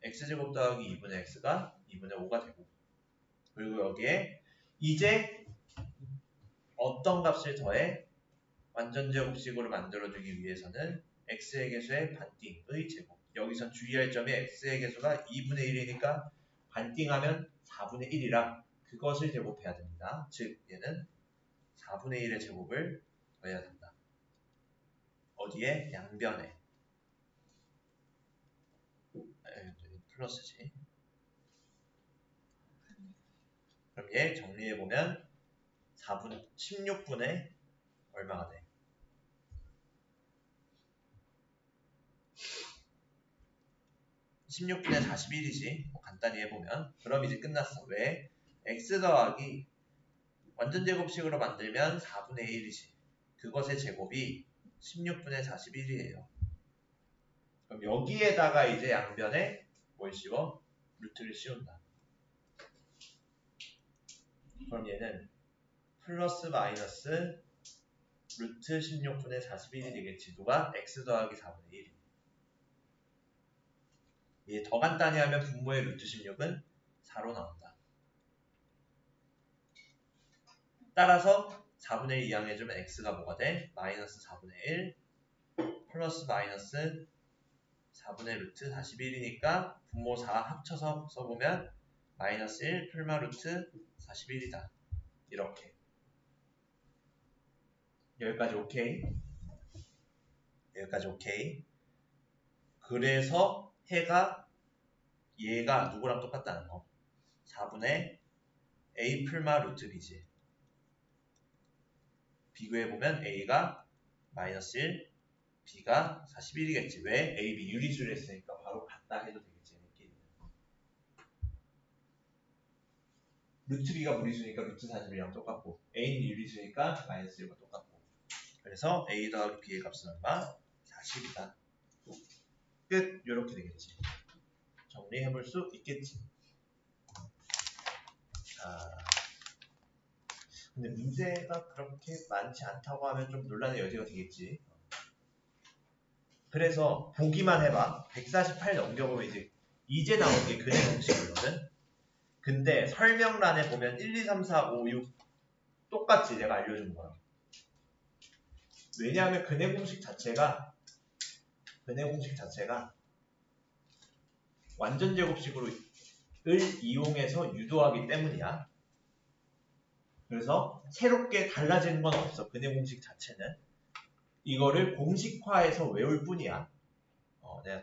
x제곱 더하기 2분의 x가 2분의 5가 되고, 그리고 여기에 이제 어떤 값을 더해? 완전 제곱식으로 만들어주기 위해서는 x의 개수의 반띵의 제곱. 여기서 주의할 점이 x의 개수가 2분의 1이니까 반띵하면 4분의 1이라 그것을 제곱해야 됩니다. 즉 얘는 4분의 1의 제곱을 더해야 된다. 어디에? 양변에. 플러스지. 그럼 얘 정리해보면 16분의 얼마가 돼? 16분의 41이지. 간단히 해보면. 그럼 이제 끝났어. 왜? x 더하기 완전 제곱식으로 만들면 4분의 1이지. 그것의 제곱이 16분의 41이에요. 그럼 여기에다가 이제 양변에 뭘 씌워? 루트를 씌운다. 그럼 얘는 플러스 마이너스 루트 16분의 41이 되겠지. 누가? x 더하기 4분의 1. 얘 더 간단히 하면 분모의 루트 16은 4로 나온다. 따라서 4분의 1 이항해주면 x가 뭐가 돼? 마이너스 4분의 1 플러스 마이너스 4분의 루트 41이니까 분모 4 합쳐서 써보면 마이너스 1 풀마 루트 41이다. 이렇게. 여기까지 오케이? 여기까지 오케이? 그래서 해가 얘가 누구랑 똑같다는 거. 4분의 a 풀마 루트 b지. 비교해보면 a가 마이너스 1, b가 41이겠지. 왜? a, b 유리수를 했으니까 바로 같다 해도 되겠지. 얘네끼리는. 루트 b가 무리수니까 루트 41이랑 똑같고, a는 유리수니까 마이너스 1과 똑같고. 그래서 a 더하기 b의 값은 얼마? 40이다. 끝. 이렇게 되겠지. 정리해볼 수 있겠지. 자, 근데 문제가 그렇게 많지 않다고 하면 좀 논란의 여지가 되겠지. 그래서 보기만 해봐. 148 넘겨보면 이제 나온 게 근의 공식이거든. 근데 설명란에 보면 1, 2, 3, 4, 5, 6 똑같이 내가 알려준 거야. 왜냐하면 근의 공식 자체가 완전 제곱식을 이용해서 유도하기 때문이야. 그래서 새롭게 달라지는 건 없어. 근의 공식 자체는. 이거를 공식화해서 외울 뿐이야. 내가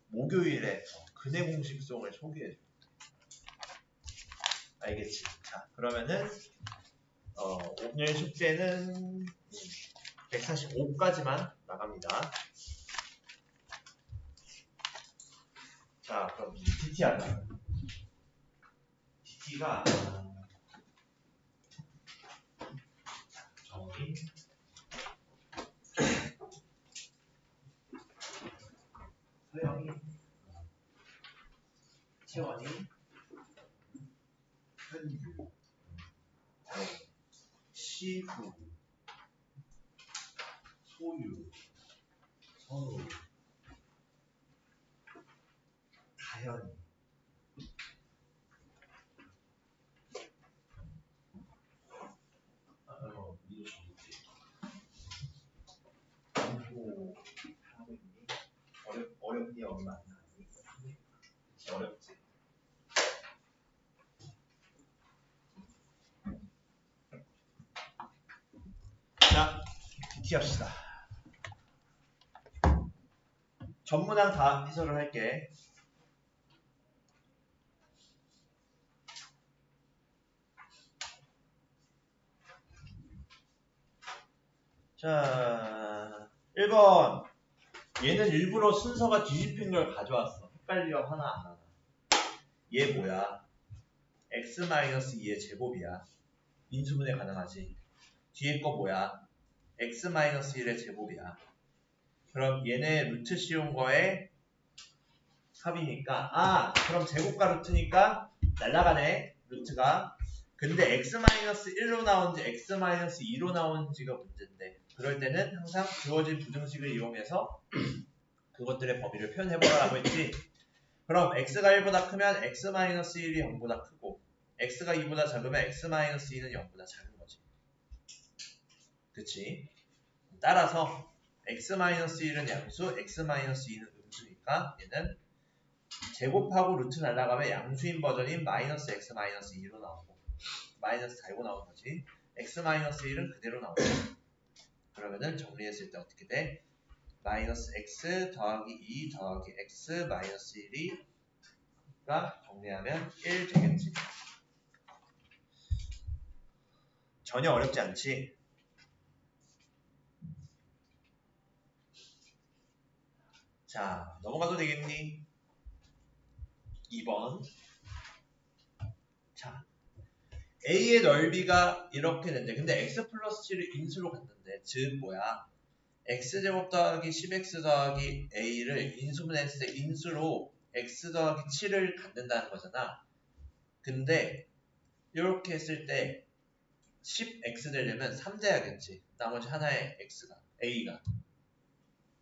목요일에 근의 공식성을 소개해줘. 알겠지? 자, 그러면은 오늘 숙제는 145까지만 나갑니다. 자, 그럼 DT 하자. DT가 정의 서영이 채원이 현유 시후 소유 선우 가연이 어렵니 얼마 안 나니? 어렵지. 자, DT 합시다. 전문항 다 해설을 할게. 자, 1번. 얘는 일부러 순서가 뒤집힌 걸 가져왔어. 헷갈리려 하나 안 하나. 얘 뭐야? x-2의 제곱이야. 인수분해 가능하지. 뒤에 거 뭐야? x-1의 제곱이야. 그럼 얘네 루트 씌운 거에 합이니까 그럼 제곱과 루트니까 날라가네 루트가. 근데 x-1로 나온지 x-2로 나온지가 문제인데 그럴 때는 항상 주어진 부등식을 이용해서 그것들의 범위를 표현해보라고 했지. 그럼 x가 1보다 크면 x-1이 0보다 크고 x가 2보다 작으면 x-2는 0보다 작은 거지. 그치? 따라서 x-1은 양수, x-2는 음수니까 얘는 제곱하고 루트 날라가면 양수인 버전인 마이너스 x-2로 나오고 마이너스 달고 나오는 거지. x-1은 그대로 나오고 그러면은 정리했을 때 어떻게 돼? 마이너스 x 더하기 2 더하기 x 마이너스 1이가 정리하면 1 되겠지. 전혀 어렵지 않지? 자, 넘어가도 되겠니? 2번. 자, A의 넓이가 이렇게 된대. 근데 x 플러스 7을 인수로 갔는데 즉 뭐야? x제곱 더하기 10x 더하기 a를 인수분해했을 때 인수로 x 더하기 7을 갖는다는 거잖아. 근데 이렇게 했을 때 10x 되려면 3 돼야겠지. 나머지 하나의 x가 a가.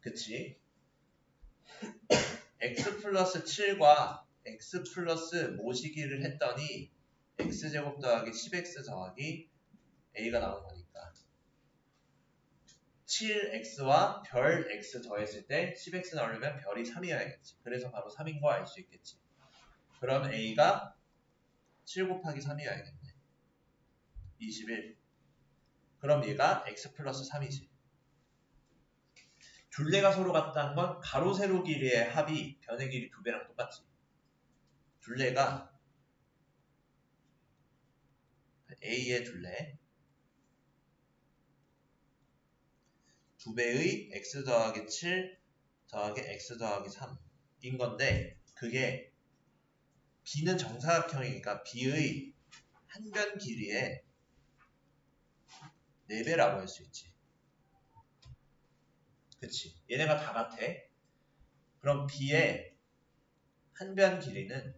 그치? x 플러스 7과 x 플러스 모시기를 했더니 x제곱 더하기 10x 더하기 a가 나오는 거니까 7x와 별 x 더했을 때 10x 나오려면 별이 3이어야겠지. 그래서 바로 3인 거 알 수 있겠지. 그럼 a가 7 곱하기 3이어야겠네. 21. 그럼 얘가 x 플러스 3이지. 둘레가 서로 같다는 건 가로 세로 길이의 합이 변의 길이 2배랑 똑같지. 둘레가 a의 둘레 2배의 x 더하기 7 더하기 x 더하기 3인 건데 그게 b는 정사각형이니까 b의 한 변 길이의 4배라고 할 수 있지. 그치? 얘네가 다 같아. 그럼 b의 한 변 길이는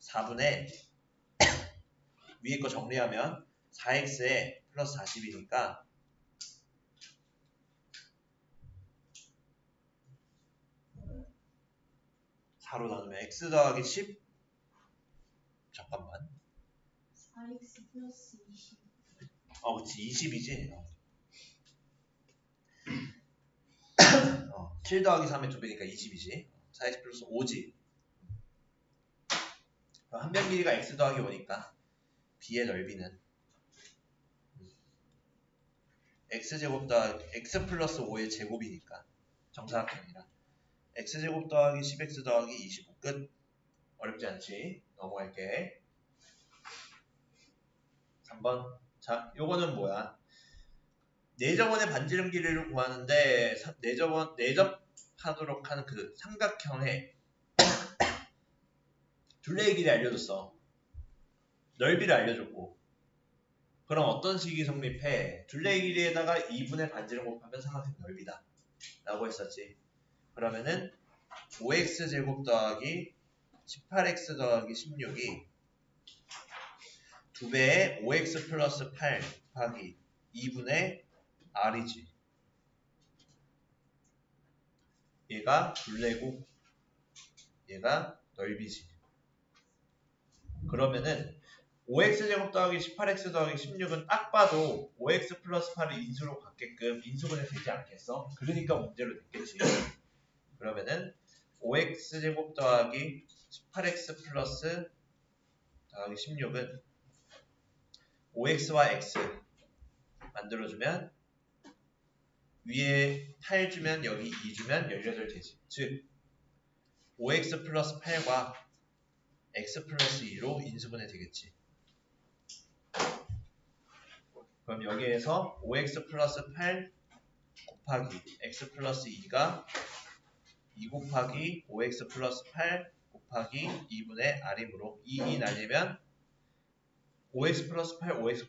4분의 위에 거 정리하면 4x에 플러스 40이니까 4로 나누면 x 더하기 10 잠깐만 4x 플러스 20 그치 20이지 7 더하기 3의 2배니까 20이지 4x 플러스 5지 그럼 한 변 길이가 x 더하기 5니까 b의 넓이는 x제곱 더하기 x 플러스 5의 제곱이니까 정사각형이라 x제곱 더하기 10x 더하기 25 끝. 어렵지 않지? 넘어갈게. 3번. 자, 요거는 뭐야? 내접원의 반지름 길이를 구하는데 내접하도록 하는 그 삼각형의 둘레의 길이 알려줬어. 넓이를 알려줬고 그럼 어떤 식이 성립해? 둘레의 길이에다가 2분의 반지름 곱하면 삼각형 넓이다 라고 했었지. 그러면은 5x제곱 더하기 18x 더하기 16이 2배의 5x 플러스 8 곱하기 2분의 r이지. 얘가 둘레고 얘가 넓이지. 그러면은 5x제곱 더하기 18x 더하기 16은 딱 봐도 5x 플러스 8을 인수로 갖게끔 인수분해 되지 않겠어? 그러니까 문제로 냈겠지. 그러면은 5x제곱 더하기 18x 플러스 더하기 16은 5x와 x 만들어주면 위에 8 주면 여기 2 주면 18 되지. 즉 5x 플러스 8과 x 플러스 2로 인수분해 되겠지. 그럼 여기에서 5x 플러스 8 곱하기 x 플러스 2가 2 곱하기 5x 플러스 8 곱하기 2분의 r이므로 2 날리면 5x 플러스 8, 5x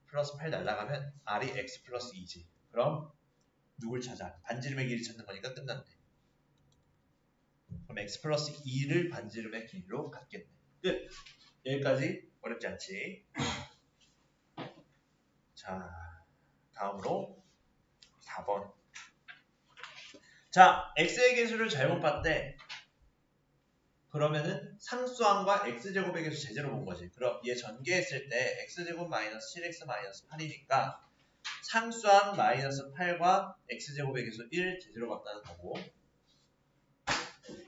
플러스 8 날라가면 r이 x 플러스 2지. 그럼 누굴 찾아? 반지름의 길이 찾는 거니까 끝났네. 그럼 x 플러스 2를 반지름의 길이로 갖겠네. 끝! 여기까지 어렵지 않지? 자, 다음으로 4번. 자, x의 개수를 잘못 봤대. 그러면은 상수항과 x제곱의 개수 제대로 본 거지. 그럼 얘 전개했을 때 x제곱 마이너스 7x 마이너스 8이니까 상수항 마이너스 8과 x제곱의 개수 1 제대로 봤다는 거고,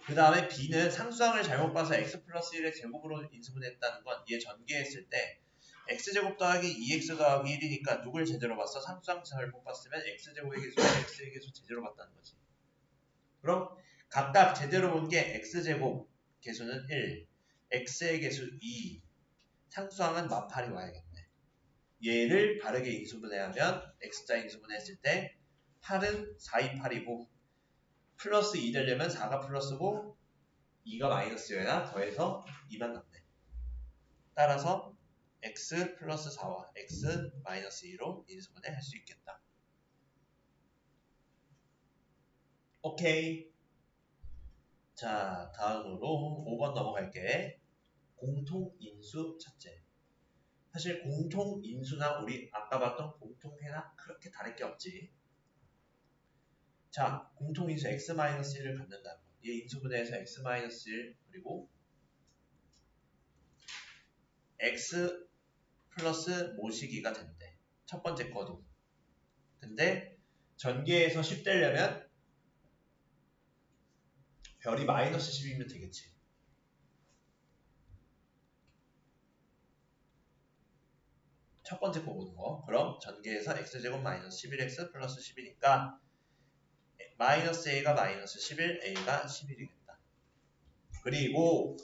그 다음에 b는 상수항을 잘못 봐서 x 플러스 1의 제곱으로 인수분해했다는 건 얘 전개했을 때 x제곱 더하기 2x 더하기 1이니까 누굴 제대로 봤어? 상수항 잘못 봤으면 x제곱의 개수와 x의 개수 제대로 봤다는 거지. 그럼 각각 제대로 본 게 x제곱 개수는 1, x의 개수 2, 상수항은 마 8이 와야겠네. 얘를 바르게 인수분해하면 x자 인수분해했을 때 8은 4, 2, 8이고 플러스 2 되려면 4가 플러스고 2가 마이너스여야 더해서 2만 남네. 따라서 x 플러스 4와 x 마이너스 2로 인수분해할 수 있겠다. 오케이. 자, 다음으로 5번 넘어갈게. 공통인수 찾재. 사실 공통인수나 우리 아까 봤던 공통해나 그렇게 다를 게 없지. 자, 공통인수 x-1을 갖는다는 거. 얘 인수분해해서 x-1 그리고 x 플러스 모시기가 된대. 첫 번째 거도. 근데 전개해서 10 되려면 별이 마이너스 10이면 되겠지. 첫 번째 거 보는 거. 그럼 전개해서 x제곱 마이너스 11x 플러스 10이니까 마이너스 a가 마이너스 11, a가 11이겠다. 그리고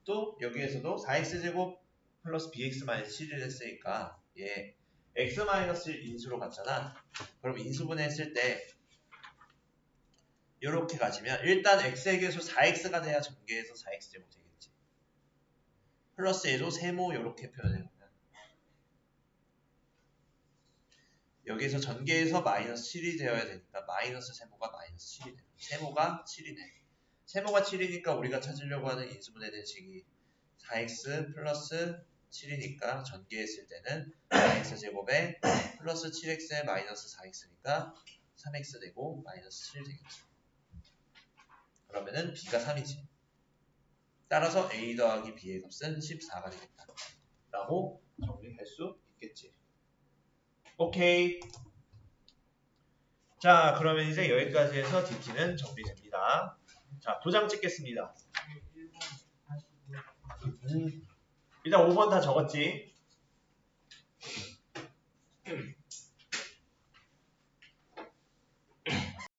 또 여기에서도 4x제곱 플러스 bx 마이너스 7을 했으니까 얘 x 마이너스 1 인수로 갔잖아. 그럼 인수분해 했을 때 이렇게 가지면 일단 x의 개수 4x가 돼야 전개해서 4x제곱 되겠지. 플러스에도 세모 이렇게 표현해보면 여기에서 전개해서 마이너스 7이 되어야 되니까 마이너스 세모가 마이너스 7이네. 세모가 7이네. 세모가 7이니까 우리가 찾으려고 하는 인수분해 대식이 4x 플러스 7이니까 전개했을 때는 4x제곱에 플러스 7x에 마이너스 4x니까 3x 되고 마이너스 7 되겠죠. 그러면은 b가 3이지. 따라서 a 더하기 b의 값은 14가 되겠다. 라고 정리할 수 있겠지. 오케이. 자, 그러면 이제 여기까지 해서 DT는 정리됩니다. 자, 도장 찍겠습니다. 일단 5번 다 적었지?